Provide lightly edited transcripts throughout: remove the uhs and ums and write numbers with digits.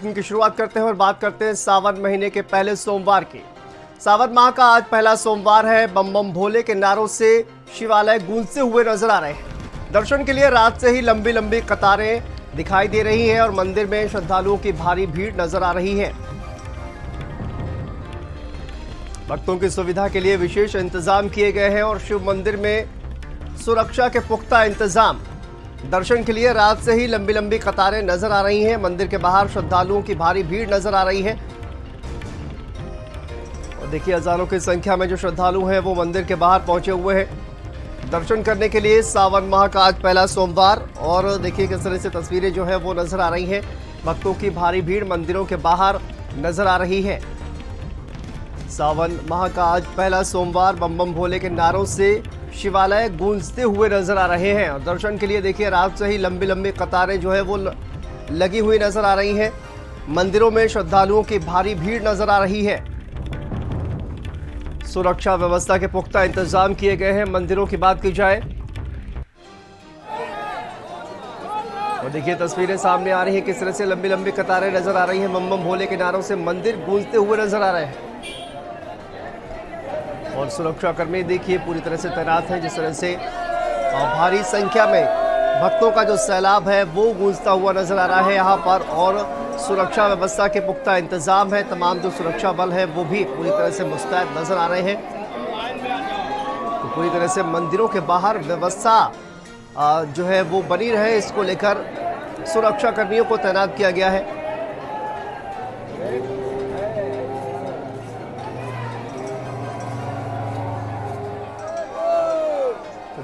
Bulletin की शुरुआत करते हैं और बात करते हैं सावन महीने के पहले सोमवार की। सावन माह का आज पहला सोमवार है। बम बम भोले के नारों से शिवालय गूंजते हुए नजर आ रहे हैं। दर्शन के लिए रात से ही लंबी लंबी कतारें दिखाई दे रही हैं और मंदिर में श्रद्धालुओं की भारी भीड़ नजर आ रही है। भक्तों की सुविधा के लिए विशेष इंतजाम किए गए हैं और शिव मंदिर में सुरक्षा के पुख्ता इंतजाम। दर्शन के लिए रात से ही लंबी लंबी कतारें नजर आ रही हैं। मंदिर के बाहर श्रद्धालुओं की भारी भीड़ नजर आ रही है और देखिए हजारों की संख्या में जो श्रद्धालु हैं वो मंदिर के बाहर पहुंचे हुए हैं दर्शन करने के लिए। सावन माह का आज पहला सोमवार और देखिए किस तरह से तस्वीरें जो है वो नजर आ रही हैं। भक्तों की भारी भीड़ मंदिरों के बाहर नजर आ रही है। सावन माह का आज पहला सोमवार बम बम भोले के नारों से शिवालय गूंजते हुए नजर आ रहे हैं और दर्शन के लिए देखिए रात से ही लंबी लंबी कतारें जो है वो लगी हुई नजर आ रही हैं। मंदिरों में श्रद्धालुओं की भारी भीड़ नजर आ रही है। सुरक्षा व्यवस्था के पुख्ता इंतजाम किए गए हैं। मंदिरों की बात की जाए और देखिए तस्वीरें सामने आ रही है किस तरह से लंबी लंबी कतारें नजर आ रही हैं। बम बम भोले के नारों से मंदिर गूंजते हुए नजर आ रहे हैं और सुरक्षा कर्मी देखिए पूरी तरह से तैनात हैं। जिस तरह से भारी संख्या में भक्तों का जो सैलाब है वो गूंजता हुआ नजर आ रहा है यहाँ पर और सुरक्षा व्यवस्था के पुख्ता इंतजाम है। तमाम जो सुरक्षा बल है वो भी पूरी तरह से मुस्तैद नजर आ रहे हैं। तो पूरी तरह से मंदिरों के बाहर व्यवस्था जो है वो बनी रहे, इसको लेकर सुरक्षा कर्मियों को तैनात किया गया है।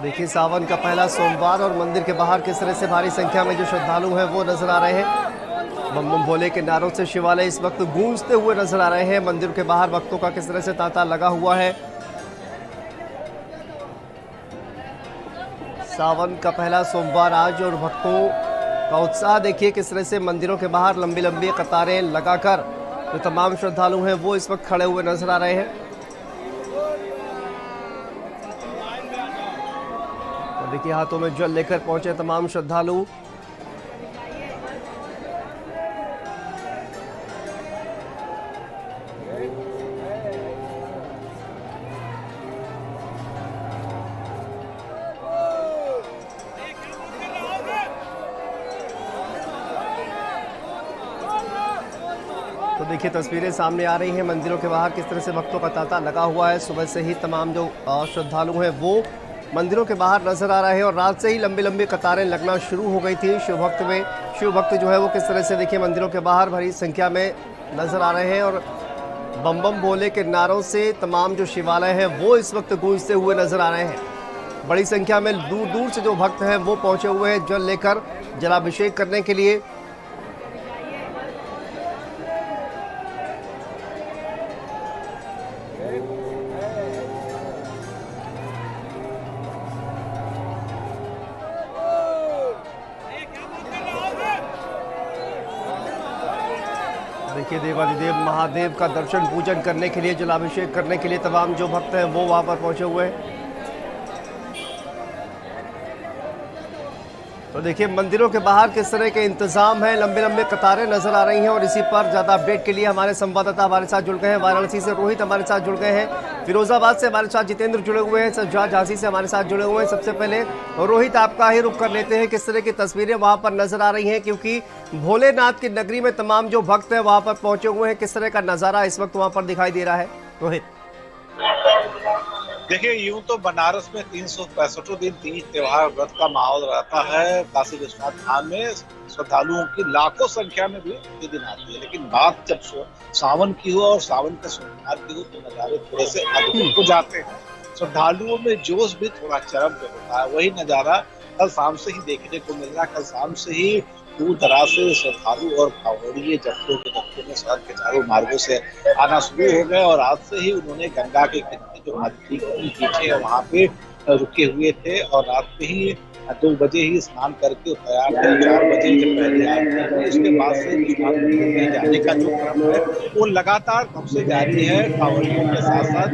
देखिए सावन का पहला सोमवार और मंदिर के बाहर किस तरह से भारी संख्या में जो श्रद्धालु हैं वो नजर आ रहे हैं। बम बम भोले के नारों से शिवालय इस वक्त गूंजते हुए नजर आ रहे हैं। मंदिर के बाहर भक्तों का किस तरह से तांता लगा हुआ है। सावन का पहला सोमवार आज और भक्तों का उत्साह देखिए किस तरह से मंदिरों के बाहर लंबी लंबी कतारें लगाकर जो तमाम श्रद्धालु हैं वो इस वक्त खड़े हुए नजर आ रहे हैं। देखिए हाथों में जल लेकर पहुंचे तमाम श्रद्धालु। तो देखिए तस्वीरें सामने आ रही हैं मंदिरों के बाहर किस तरह से भक्तों का तांता लगा हुआ है। सुबह से ही तमाम जो श्रद्धालु हैं वो मंदिरों के बाहर नजर आ रहे हैं और रात से ही लंबी लंबी कतारें लगना शुरू हो गई थी। शिव भक्त जो है वो किस तरह से देखिए मंदिरों के बाहर भारी संख्या में नजर आ रहे हैं और बम बम भोले के नारों से तमाम जो शिवालय है वो इस वक्त गूंजते हुए नजर आ रहे हैं। बड़ी संख्या में दूर दूर से जो भक्त हैं वो पहुंचे हुए हैं जल लेकर जलाभिषेक करने के लिए। देखिए देवाधिदेव महादेव का दर्शन पूजन करने के लिए जलाभिषेक करने के लिए तमाम जो भक्त हैं वो वहां पर पहुंचे हुए हैं। तो देखिए मंदिरों के बाहर किस तरह के इंतजाम है। लंबे लंबे कतारें नजर आ रही हैं और इसी पर ज्यादा अपडेट के लिए हमारे संवाददाता हमारे साथ जुड़ गए हैं। वाराणसी से रोहित हमारे साथ जुड़ गए हैं। फिरोजाबाद से हमारे साथ जितेंद्र जुड़े हुए हैं। सज्जाद झांसी से हमारे साथ जुड़े हुए हैं। सबसे पहले रोहित आपका ही रुख कर लेते हैं, किस तरह की तस्वीरें वहां पर नजर आ रही हैं क्योंकि भोलेनाथ की नगरी में तमाम जो भक्त हैं वहां पर पहुंचे हुए हैं। किस तरह का नजारा इस वक्त वहां पर दिखाई दे रहा है रोहित? देखिए यूं तो बनारस में 365 दिन तीज त्योहार व्रत का माहौल रहता है। काशी विश्वनाथ धाम में श्रद्धालुओं की लाखों संख्या में भी प्रतिदिन आती है, लेकिन बात जब सावन की हो और सावन के सोमवार की हो तो नजारे थोड़े से अद्भुत हो जाते हैं। श्रद्धालुओं में जोश भी थोड़ा चरम पे होता है। वही नजारा कल शाम से ही देखने को मिल रहा। कल शाम से ही दूर दराज से श्रद्धालु और कांवड़िए जत्थों के दफ्तर में सड़क के चारों मार्गों से आना शुरू हो गए और आज से ही उन्होंने गंगा के किनारे जो नदी पीछे है वहाँ पे रुके हुए थे और रात में ही 2 बजे ही स्नान करके तैयार थे। 4 बजे जब पहली आरती हुई, उसके बाद से विश्वनाथ मंदिर में जाने का जो क्रम है वो लगातार तब से जारी है। कांवड़ियों के साथ-साथ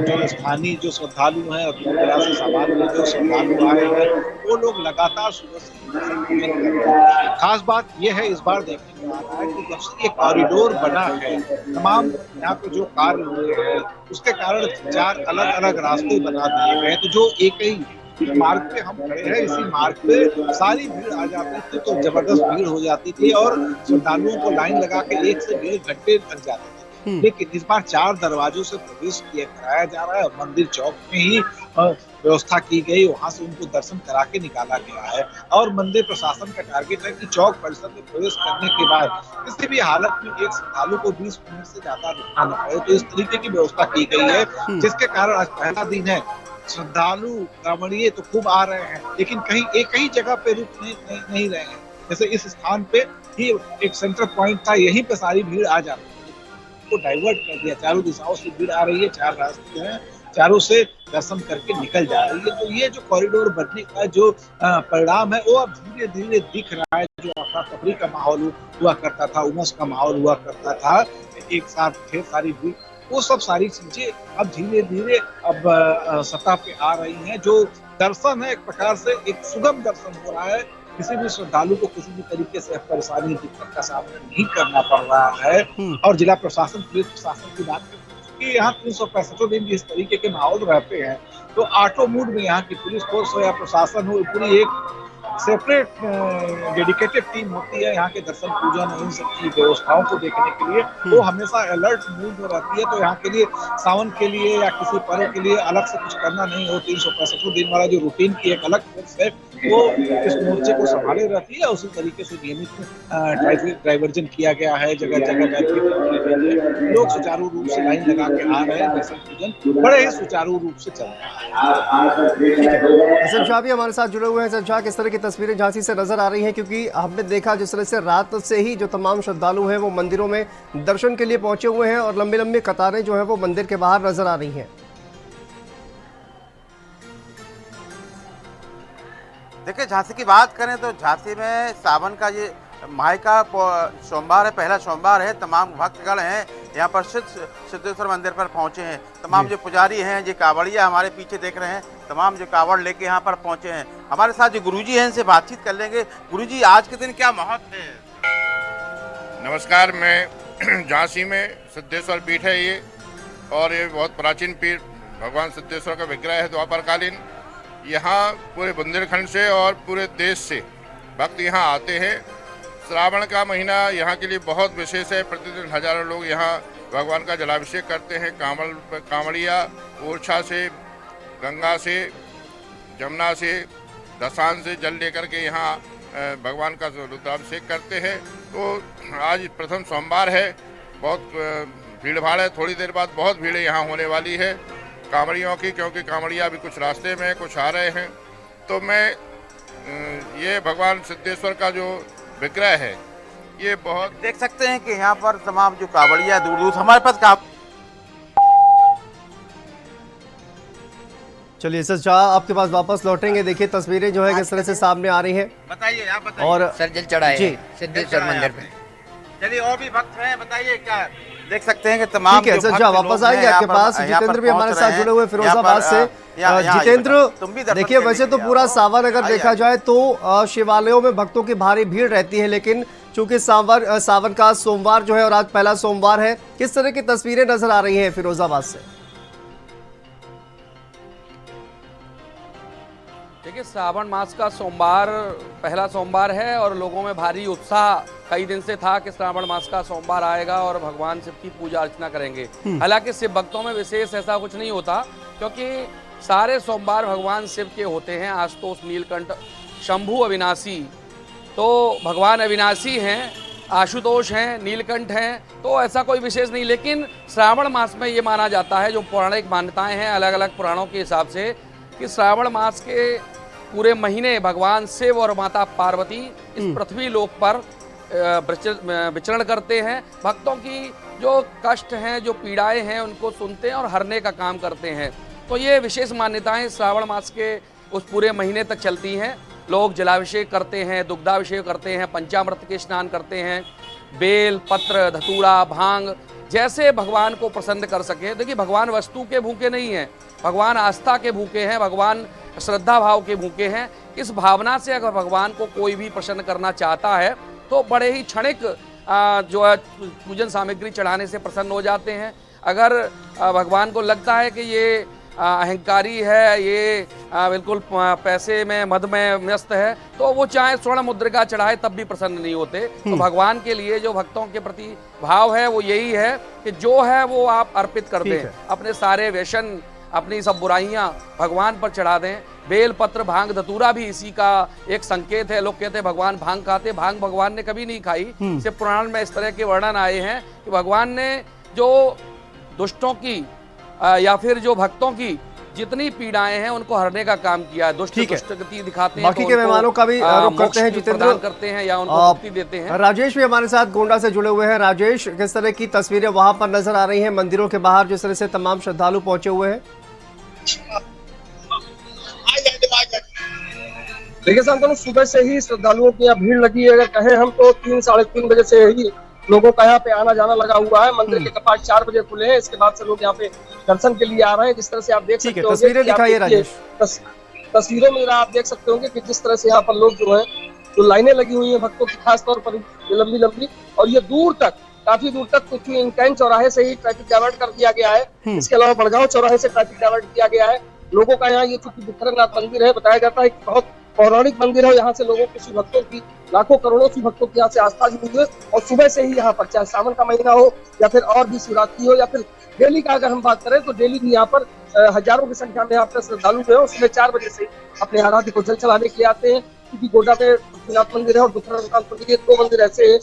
जो स्थानीय जो श्रद्धालु हैं और दूर-दराज से सामान्य जो श्रद्धालु आए हैं, वो लोग लगातार सुबह से ही दर्शन पूजन कर रहे हैं। खास बात ये है इस बार देखने में आ रहा है कि जब से ये कॉरिडोर बना है, तमाम यहाँ पे जो कार्य हुए हैं, उसके कारण 4 अलग-अलग रास्ते बना दिए गए हैं। तो जो एक ही इस मार्ग पे हम खड़े हैं, इसी मार्ग पे सारी भीड़ आ जाती थी, तो जबरदस्त भीड़ हो जाती थी और श्रद्धालुओं को लाइन लगा के 1 से 1.5 घंटे लग जाते थे। लेकिन इस बार 4 दरवाजों से प्रवेश कराया जा रहा है। मंदिर चौक में ही व्यवस्था की गई, वहां से उनको दर्शन करा के निकाला गया है और मंदिर प्रशासन का टारगेट है कि चौक परिसर में प्रवेश करने के बाद किसी भी हालत में एक श्रद्धालु को 20 मिनट से ज्यादा रुकना न पड़े। तो इस तरीके की व्यवस्था की गई है, जिसके कारण आज पहला दिन है। श्रद्धालु कांवड़िए तो खूब आ रहे हैं, लेकिन कहीं एक ही जगह पे रुक नहीं रहे हैं। जैसे इस स्थान पे ही एक सेंटर पॉइंट था, यहीं पे सारी भीड़ आ जाती है, तो डाइवर्ट कर दिया। चारों दिशाओं से भीड़ आ रही है, 4 रास्ते हैं, चारों से दर्शन करके निकल जा रही है। तो ये जो कॉरिडोर बनने का जो परिणाम है, वो अब धीरे-धीरे दिख रहा है। जो अफरा-तफरी का माहौल हुआ करता था, उमस का माहौल हुआ करता था, एक साथ ढेर सारी भीड़, वो सब सारी चीजें अब धीरे-धीरे अब सतह पे आ रही हैं। जो दर्शन है एक प्रकार से एक सुगम दर्शन हो रहा है। किसी भी श्रद्धालु को किसी भी तरीके से परेशानी दिक्कत का सामना नहीं करना पड़ रहा है। और जिला प्रशासन, पुलिस प्रशासन की बात करें कि यहाँ 365 दिन इस तरीके के माहौल रहते हैं, तो ऑटो मोड में यहाँ की पुलिस फोर्स हो या प्रशासन हो, पूरी एक सेपरेट डेडिकेटेड टीम होती है यहाँ के दर्शन पूजन और इन सब की व्यवस्थाओं को देखने के लिए। वो हमेशा अलर्ट मूड में रहती है। तो यहाँ के लिए सावन के लिए या किसी पर्व के लिए अलग से कुछ करना नहीं हो। 365 दिन वाला जो रूटीन की एक अलग फोर्स है, वो इस मोर्चे को संभाले रहती है। उसी तरीके से नियमित डाइवर्जन किया गया है, जगह लोग सुचारू रूप से लाइन लगा के आ रहे हैं। दर्शन पूजन बड़े ही सुचारू रूप से चल रहा है। एसएम शाह भी हमारे साथ जुड़े हुए हैं। एसएम शाह, किस तरह की तस्वीरें झांसी से नजर आ रही हैं, क्योंकि हमने देखा जिस तरह से रात से ही जो तमाम श्रद्धालु हैं वो मंदिरों में दर्शन के लिए पहुंचे हुए हैं और लंबी लंबी कतारें जो है वो मंदिर के बाहर नजर आ रही हैं। देखिए, झांसी की बात करें तो झांसी में सावन का ये माह का सोमवार है, पहला सोमवार है। तमाम भक्तगण हैं यहाँ पर सिद्धेश्वर मंदिर पर पहुँचे हैं। तमाम जो पुजारी हैं, जो कांवड़िया हमारे पीछे देख रहे हैं, तमाम जो कांवड़ लेके यहाँ पर पहुँचे हैं। हमारे साथ जो गुरुजी हैं, इनसे बातचीत कर लेंगे। गुरुजी, आज के दिन क्या महत्व है? नमस्कार, मैं झांसी में सिद्धेश्वर पीठ है ये, और ये बहुत प्राचीन पीठ भगवान सिद्धेश्वर का विग्रह है द्वापरकालीन। यहाँ पूरे बुंदेलखंड से और पूरे देश से भक्त यहाँ आते हैं। श्रावण का महीना यहाँ के लिए बहुत विशेष है। प्रतिदिन हजारों लोग यहाँ भगवान का जलाभिषेक करते हैं। कांवड़िया ओरछा से, गंगा से, जमुना से, दसान से जल लेकर के यहाँ भगवान का रुद्राभिषेक करते हैं। तो आज प्रथम सोमवार है, बहुत भीड़ भाड़ है। थोड़ी देर बाद बहुत भीड़ यहाँ होने वाली है कांवड़ियों की, क्योंकि कांवड़िया अभी कुछ रास्ते में कुछ आ रहे हैं। तो मैं ये भगवान सिद्धेश्वर का जो विग्रह है, ये बहुत देख सकते हैं कि यहाँ पर तमाम जो कांवड़िया दूर दूर हमारे पास चलिए एसएम शाह, आपके पास वापस लौटेंगे। देखिए तस्वीरें जो है किस तरह से सामने आ रही हैं। बताइए, आप बताइए। और सर जल चढ़ाए सिद्धेश्वर मंदिर पे। चलिए, और भी भक्त हैं, बताइए क्या देख सकते हैं कि तमाम। ठीक है एसएम शाह, वापस आएंगे आपके पास। जितेंद्र भी हमारे साथ जुड़े हुए फिरोजाबाद से। जितेंद्र, देखिए वैसे तो पूरा सावन अगर देखा जाए तो शिवालयों में भक्तों की भारी भीड़ रहती है, लेकिन चूंकि सावन का सोमवार जो है और आज पहला सोमवार है, किस तरह की तस्वीरें नजर आ रही हैं फिरोजाबाद से? देखिए, श्रावण मास का सोमवार पहला सोमवार है और लोगों में भारी उत्साह कई दिन से था कि श्रावण मास का सोमवार आएगा और भगवान शिव की पूजा अर्चना करेंगे। हालांकि शिव भक्तों में विशेष ऐसा कुछ नहीं होता, क्योंकि सारे सोमवार भगवान शिव के होते हैं। आशुतोष, नीलकंठ, शंभु, अविनाशी, तो भगवान अविनाशी हैं, आशुतोष हैं, नीलकंठ हैं, तो ऐसा कोई विशेष नहीं। लेकिन श्रावण मास में ये माना जाता है, जो पौराणिक मान्यताएं हैं अलग अलग पुराणों के हिसाब से, कि श्रावण मास के पूरे महीने भगवान शिव और माता पार्वती इस पृथ्वी लोक पर विचरण करते हैं। भक्तों की जो कष्ट हैं, जो पीड़ाएं हैं, उनको सुनते हैं और हरने का काम करते हैं। तो ये विशेष मान्यताएं श्रावण मास के उस पूरे महीने तक चलती हैं। लोग जलाभिषेक करते हैं, दुग्धाभिषेक करते हैं, पंचामृत के स्नान करते हैं, बेल पत्र धतूरा भांग जैसे भगवान को प्रसन्न कर सके। देखिए भगवान वस्तु के भूखे नहीं हैं, भगवान आस्था के भूखे हैं, भगवान श्रद्धा भाव के भूखे हैं। इस भावना से अगर भगवान को कोई भी प्रसन्न करना चाहता है तो बड़े ही क्षणिक जो है पूजन सामग्री चढ़ाने से प्रसन्न हो जाते हैं। अगर भगवान को लगता है कि ये अहंकारी है, ये बिल्कुल पैसे में मद में व्यस्त है, तो वो चाहे स्वर्ण मुद्रिका चढ़ाए तब भी प्रसन्न नहीं होते। तो भगवान के लिए जो भक्तों के प्रति भाव है वो यही है कि जो है वो आप अर्पित कर दें, अपने सारे व्यसन अपनी सब बुराइयां भगवान पर चढ़ा दें। बेल पत्र भांग धतूरा भी इसी का एक संकेत है। लोग कहते हैं भगवान भांग खाते, भांग भगवान ने कभी नहीं खाई। सिर्फ पुराण में इस तरह के वर्णन आए हैं कि भगवान ने जो दुष्टों की या फिर जो भक्तों की जितनी पीड़ाएं हैं उनको हरने का काम किया है। दुष्ट गति दिखाते हैं, बाकी के मेहमानों का भी रुख करते हैं, जितेंद्र करते हैं या उनको मुक्ति देते हैं। राजेश भी हमारे साथ गोंडा से जुड़े हुए हैं। राजेश, किस तरह की तस्वीरें वहां पर नजर आ रही हैं मंदिरों के बाहर जिस तरह से तमाम श्रद्धालु पहुंचे हुए हैं? देखिए शांतनु, सुबह से ही श्रद्धालुओं की यहाँ भीड़ लगी है। अगर कहें हम तो 3 साढ़े 3 बजे से ही लोगों का यहाँ पे आना जाना लगा हुआ है। मंदिर के कपाट 4 बजे खुले हैं, इसके बाद से लोग यहाँ पे दर्शन के लिए आ रहे हैं। जिस तरह से आप देख सकते हो, तस्वीरें दिखाइए राजेश। तस्वीरों में आप देख सकते होंगे कि जिस तरह से यहाँ पर लोग जो है जो लाइनें लगी हुई है भक्तों की, खासतौर पर लंबी लंबी, और ये दूर तक काफी दूर तक कुछ इंटैन चौराहे से ही ट्रैफिक डाइवर्ट कर दिया गया है। इसके अलावा बड़गांव चौराहे से ट्रैफिक डाइवर्ट किया गया है। लोगों का यहाँ ये चूंकि विठलनाथ मंदिर है, बताया जाता है कि बहुत पौराणिक मंदिर है। यहाँ से लोगों की शिव भक्तों की लाखों करोड़ों शिव भक्तों की यहाँ से आस्था जुड़ी है। और सुबह से ही यहाँ पर चाहे सावन का महीना हो या फिर और भी शिवरात्रि हो या फिर डेली का अगर हम बात करें तो डेली भी यहाँ पर हजारों की संख्या में यहाँ पर श्रद्धालु जो है सुबह 4 बजे से अपने आराध्य को जल चढ़ाने के लिए आते हैं। क्योंकि गोंडा में पृथ्वीनाथ मंदिर है और दुखनाथ मंदिर, 2 मंदिर ऐसे हैं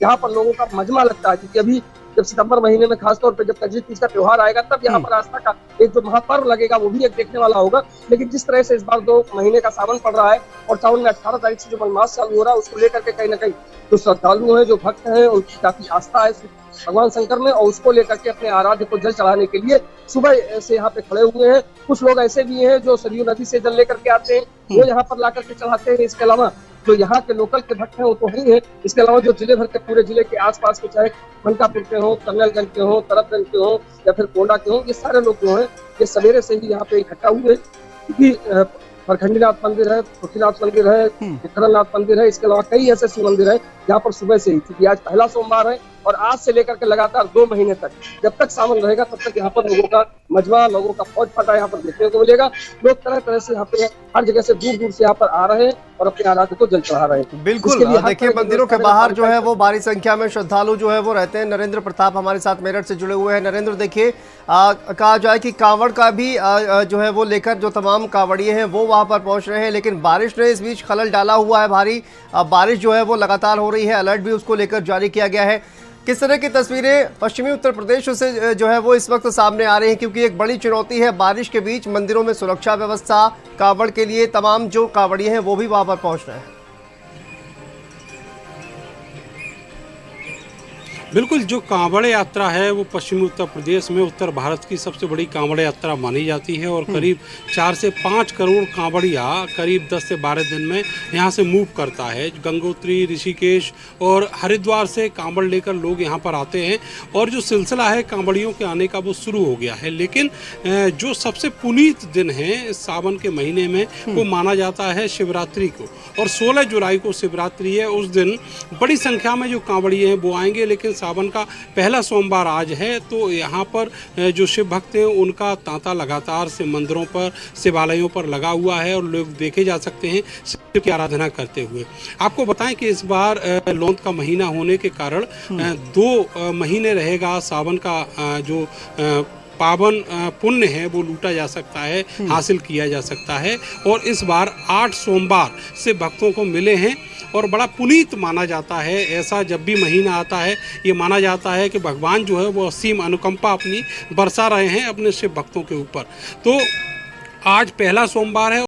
यहाँ पर लोगों का मजमा लगता है। क्योंकि अभी जब सितंबर महीने में खासतौर पर जब कजरी तीज का त्योहार आएगा तब यहाँ पर आस्था का एक जो महापर्व लगेगा वो भी एक देखने वाला होगा। लेकिन जिस तरह से इस बार 2 महीने का सावन पड़ रहा है और सावन में 18 तारीख से जो मलमास चालू हो रहा है उसको लेकर के कहीं ना कहीं जो श्रद्धालु हैं, जो भक्त हैं, उनकी काफी आस्था है भगवान शंकर में, और उसको लेकर के अपने आराध्य को जल चढ़ाने के लिए सुबह से यहाँ पे खड़े हुए हैं। कुछ लोग ऐसे भी हैं जो सरयू नदी से जल लेकर के आते हैं, वो यहाँ पर ला करके चढ़ाते हैं। इसके अलावा जो यहाँ के लोकल के भक्त हैं वो तो ही है, इसके अलावा जो जिले भर के पूरे जिले के आसपास के, चाहे मनकापुर के हो, कर्नलगंज के हो, तरफगंज के हो या फिर गोंडा के हो, ये सारे लोग जो हैं ये सवेरे से ही यहाँ पे इकट्ठा हुए। क्योंकि परखंडीनाथ मंदिर है, पृथ्वीनाथ मंदिर है, विठलनाथ मंदिर है, इसके अलावा कई ऐसे शिव मंदिर है जहाँ पर सुबह से ही, क्योंकि आज पहला सोमवार है और आज से लेकर के लगातार 2 महीने तक जब तक सावन रहेगा तब तक यहाँ पर लोगों का मजमा, लोगों का फौज फटा यहाँ पर देखने को मिलेगा। लोग तरह तरह से यहाँ पे हर जगह से दूर दूर से यहाँ पर आ रहे हैं और अपने आराध्य को जल चढ़ा रहे हैं। बिल्कुल, देखिए मंदिरों के बाहर जो है वो भारी संख्या में श्रद्धालु जो है वो रहते हैं। नरेंद्र प्रताप हमारे साथ मेरठ से जुड़े हुए हैं। नरेंद्र, देखिए कहा जाए कि कांवड़ का भी जो है वो लेकर जो तमाम कांवड़िए हैं वो वहां पर पहुंच रहे हैं, लेकिन बारिश ने इस बीच खलल डाला हुआ है। भारी बारिश जो है वो लगातार हो रही है, अलर्ट भी उसको लेकर जारी किया गया है। किस तरह की तस्वीरें पश्चिमी उत्तर प्रदेश से जो है वो इस वक्त सामने आ रही है, क्योंकि एक बड़ी चुनौती है बारिश के बीच मंदिरों में सुरक्षा व्यवस्था, कांवड़ के लिए तमाम जो कांवड़िए हैं वो भी वहां पर पहुंच रहे हैं। बिल्कुल, जो कांवड़ यात्रा है वो पश्चिमी उत्तर प्रदेश में उत्तर भारत की सबसे बड़ी कांवड़ यात्रा मानी जाती है और करीब 4 से 5 करोड़ कांवड़िया करीब 10 से 12 दिन में यहाँ से मूव करता है। गंगोत्री, ऋषिकेश और हरिद्वार से कांवड़ लेकर लोग यहाँ पर आते हैं और जो सिलसिला है कांवड़ियों के आने का वो शुरू हो गया है। लेकिन जो सबसे पुनीत दिन है सावन के महीने में वो माना जाता है शिवरात्रि को, और 16 जुलाई को शिवरात्रि है। उस दिन बड़ी संख्या में जो कांवड़िए हैं वो आएंगे, लेकिन सावन का पहला सोमवार आज है तो यहाँ पर जो शिव भक्त हैं उनका तांता लगातार से मंदिरों पर, शिवालयों पर लगा हुआ है और लोग देखे जा सकते हैं शिव की आराधना करते हुए। आपको बताएं कि इस बार लौंद का महीना होने के कारण 2 महीने रहेगा सावन का जो पावन पुण्य है वो लूटा जा सकता है, हासिल किया जा सकता है। और इस बार 8 सोमवार से भक्तों को मिले हैं और बड़ा पुनीत माना जाता है। ऐसा जब भी महीना आता है ये माना जाता है कि भगवान जो है वो असीम अनुकंपा अपनी बरसा रहे हैं अपने शिव भक्तों के ऊपर। तो आज पहला सोमवार है।